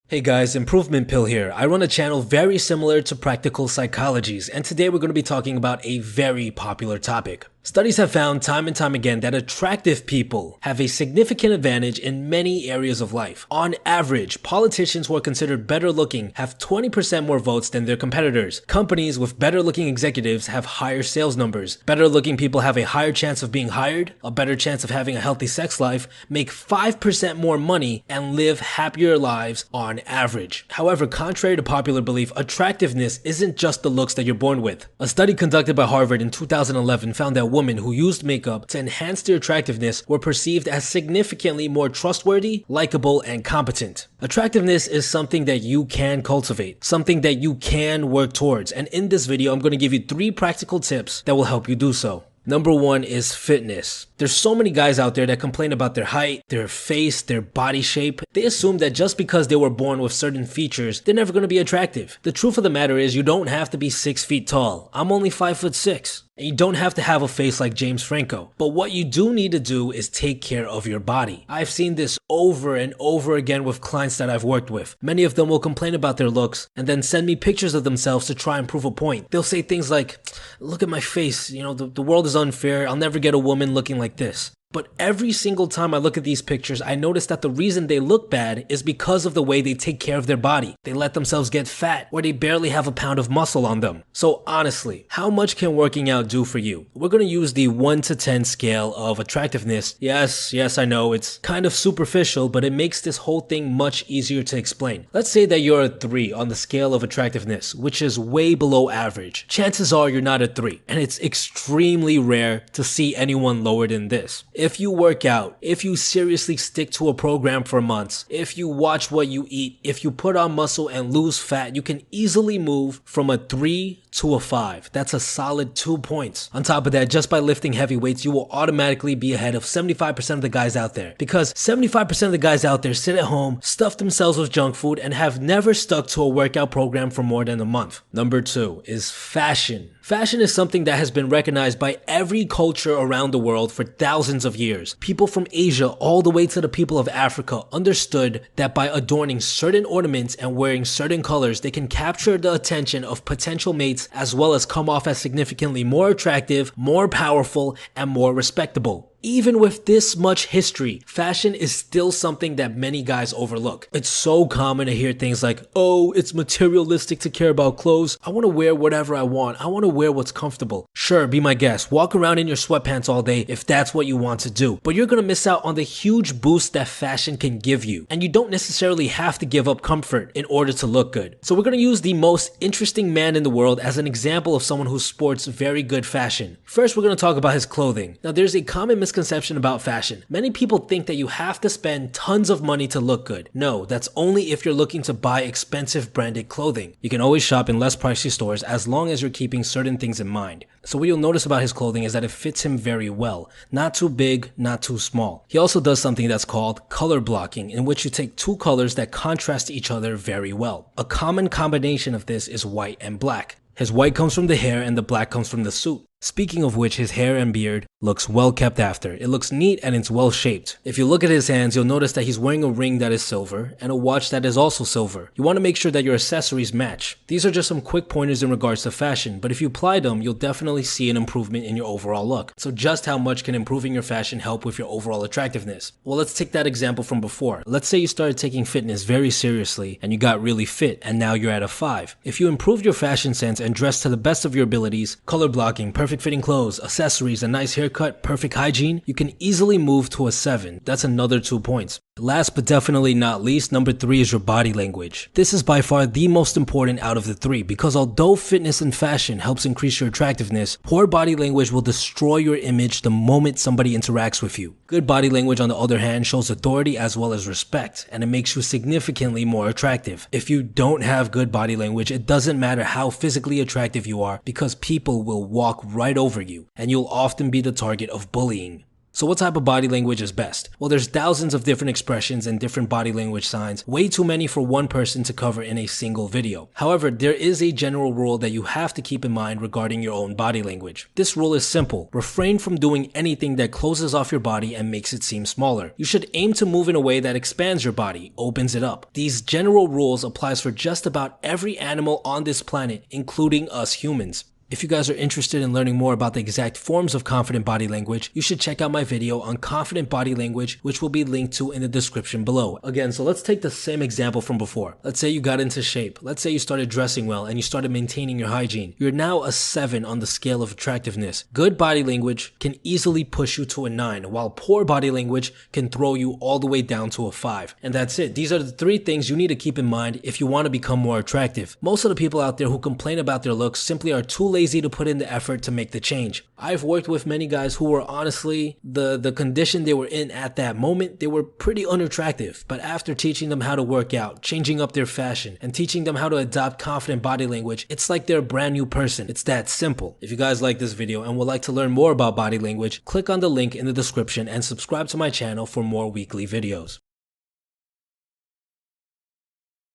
Hey guys, Improvement Pill here. I run a channel very similar to Practical Psychologies, and today we're going to be talking about a very popular topic. Studies have found time and time again that attractive people have a significant advantage in many areas of life. On average, politicians who are considered better looking have 20% more votes than their competitors. Companies with better looking executives have higher sales numbers. Better looking people have a higher chance of being hired, a better chance of having a healthy sex life, make 5% more money, and live happier lives on average. However, contrary to popular belief, attractiveness isn't just the looks that you're born with. A study conducted by Harvard in 2011 found that women who used makeup to enhance their attractiveness were perceived as significantly more trustworthy, likable, and competent. Attractiveness is something that you can cultivate, something that you can work towards, and in this video I'm going to give you 3 practical tips that will help you do so. Number 1 is fitness. There's so many guys out there that complain about their height, their face, their body shape. They assume that just because they were born with certain features, they're never going to be attractive. The truth of the matter is you don't have to be 6 feet tall. I'm only 5'6". And you don't have to have a face like James Franco. But what you do need to do is take care of your body. I've seen this over and over again with clients that I've worked with. Many of them will complain about their looks and then send me pictures of themselves to try and prove a point. They'll say things like, look at my face, the world is unfair, I'll never get a woman looking like this. But every single time I look at these pictures, I notice that the reason they look bad is because of the way they take care of their body. They let themselves get fat, or they barely have a pound of muscle on them. So honestly, how much can working out do for you? We're going to use the 1 to 10 scale of attractiveness. Yes, I know, it's kind of superficial, but it makes this whole thing much easier to explain. Let's say that you're a 3 on the scale of attractiveness, which is way below average. Chances are you're not a 3, and it's extremely rare to see anyone lower than this. If you work out, if you seriously stick to a program for months, if you watch what you eat, if you put on muscle and lose fat, you can easily move from a 3 to a 5. That's a solid 2 points. On top of that, just by lifting heavy weights, you will automatically be ahead of 75% of the guys out there. Because 75% of the guys out there sit at home, stuff themselves with junk food, and have never stuck to a workout program for more than a month. Number 2 is fashion. Fashion is something that has been recognized by every culture around the world for thousands of years. People from Asia all the way to the people of Africa understood that by adorning certain ornaments and wearing certain colors, they can capture the attention of potential mates as well as come off as significantly more attractive, more powerful, and more respectable. Even with this much history, fashion is still something that many guys overlook. It's so common to hear things like, oh, it's materialistic to care about clothes. I want to wear whatever I want. I want to wear what's comfortable. Sure, be my guest. Walk around in your sweatpants all day if that's what you want to do. But you're going to miss out on the huge boost that fashion can give you. And you don't necessarily have to give up comfort in order to look good. So we're going to use the most interesting man in the world as an example of someone who sports very good fashion. First, we're going to talk about his clothing. Now, there's a common misconception about fashion. Many people think that you have to spend tons of money to look good. No, that's only if you're looking to buy expensive branded clothing. You can always shop in less pricey stores as long as you're keeping certain things in mind. So what you'll notice about his clothing is that it fits him very well. Not too big, not too small. He also does something that's called color blocking, in which you take 2 colors that contrast each other very well. A common combination of this is white and black. His white comes from the hair and the black comes from the suit. Speaking of which, his hair and beard looks well kept after. It looks neat and it's well shaped. If you look at his hands, you'll notice that he's wearing a ring that is silver and a watch that is also silver. You want to make sure that your accessories match. These are just some quick pointers in regards to fashion, but if you apply them, you'll definitely see an improvement in your overall look. So just how much can improving your fashion help with your overall attractiveness? Well, let's take that example from before. Let's say you started taking fitness very seriously and you got really fit and now you're at a 5. If you improved your fashion sense and dressed to the best of your abilities, color blocking, perfect fitting clothes, accessories, a nice haircut, perfect hygiene, you can easily move to a 7. That's another 2 points. Last but definitely not least, number 3 is your body language. This is by far the most important out of the 3 because although fitness and fashion helps increase your attractiveness, poor body language will destroy your image the moment somebody interacts with you. Good body language, on the other hand, shows authority as well as respect, and it makes you significantly more attractive. If you don't have good body language, it doesn't matter how physically attractive you are because people will walk right over you, and you'll often be the target of bullying. So what type of body language is best? Well, there's thousands of different expressions and different body language signs, way too many for one person to cover in a single video. However, there is a general rule that you have to keep in mind regarding your own body language. This rule is simple. Refrain from doing anything that closes off your body and makes it seem smaller. You should aim to move in a way that expands your body, opens it up. These general rules applies for just about every animal on this planet, including us humans. If you guys are interested in learning more about the exact forms of confident body language, you should check out my video on confident body language, which will be linked to in the description below. Again, so let's take the same example from before. Let's say you got into shape. Let's say you started dressing well and you started maintaining your hygiene. You're now a 7 on the scale of attractiveness. Good body language can easily push you to a 9, while poor body language can throw you all the way down to a 5. And that's it. These are the 3 things you need to keep in mind if you want to become more attractive. Most of the people out there who complain about their looks simply are too lazy to put in the effort to make the change. I've worked with many guys who were honestly, the condition they were in at that moment, they were pretty unattractive. But after teaching them how to work out, changing up their fashion, and teaching them how to adopt confident body language, it's like they're a brand new person. It's that simple. If you guys like this video and would like to learn more about body language, click on the link in the description and subscribe to my channel for more weekly videos.